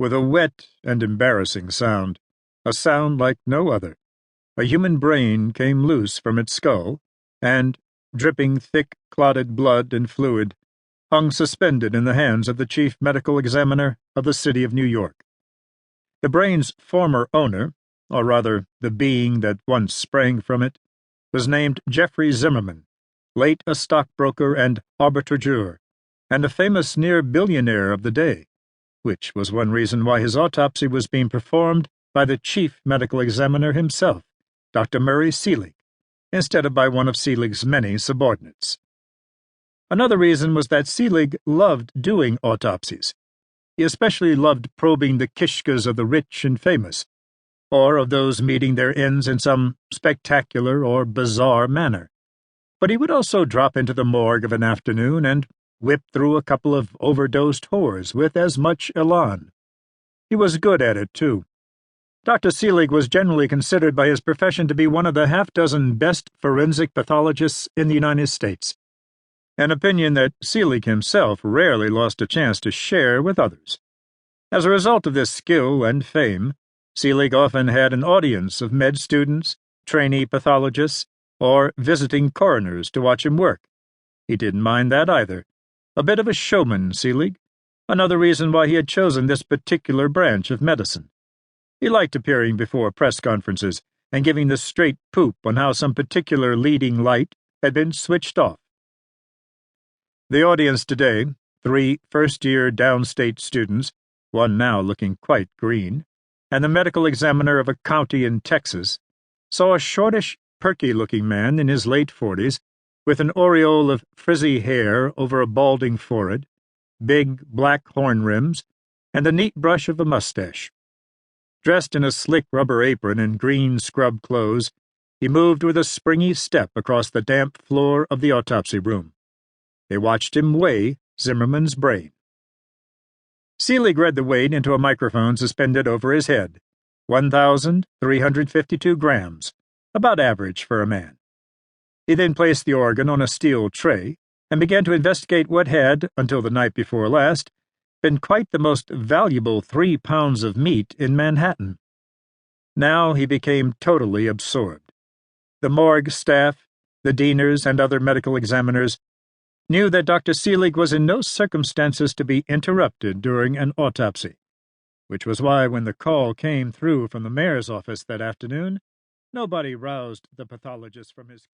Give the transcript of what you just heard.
with a wet and embarrassing sound, a sound like no other. A human brain came loose from its skull, and, dripping thick, clotted blood and fluid, hung suspended in the hands of the chief medical examiner of the city of New York. The brain's former owner, or rather the being that once sprang from it, was named Jeffrey Zimmerman, late a stockbroker and arbitrageur, and a famous near-billionaire of the day, which was one reason why his autopsy was being performed by the chief medical examiner himself, Dr. Murray Seelig, instead of by one of Seelig's many subordinates. Another reason was that Seelig loved doing autopsies. He especially loved probing the kishkas of the rich and famous, or of those meeting their ends in some spectacular or bizarre manner. But he would also drop into the morgue of an afternoon and whip through a couple of overdosed whores with as much elan. He was good at it, too. Dr. Seelig was generally considered by his profession to be one of the half-dozen best forensic pathologists in the United States, an opinion that Seelig himself rarely lost a chance to share with others. As a result of this skill and fame, Seelig often had an audience of med students, trainee pathologists, or visiting coroners to watch him work. He didn't mind that either. A bit of a showman, Seelig, another reason why he had chosen this particular branch of medicine. He liked appearing before press conferences and giving the straight poop on how some particular leading light had been switched off. The audience today, 3 first-year downstate students, one now looking quite green, and the medical examiner of a county in Texas, saw a shortish, perky-looking man in his late 40s, with an aureole of frizzy hair over a balding forehead, big black horn rims, and the neat brush of a mustache. Dressed in a slick rubber apron and green scrub clothes, he moved with a springy step across the damp floor of the autopsy room. They watched him weigh Zimmerman's brain. Seelig read the weight into a microphone suspended over his head. 1,352 grams, about average for a man. He then placed the organ on a steel tray and began to investigate what had, until the night before last, been quite the most valuable 3 pounds of meat in Manhattan. Now he became totally absorbed. The morgue staff, the Deaners, and other medical examiners knew that Dr. Seelig was in no circumstances to be interrupted during an autopsy, which was why when the call came through from the mayor's office that afternoon, nobody roused the pathologist from his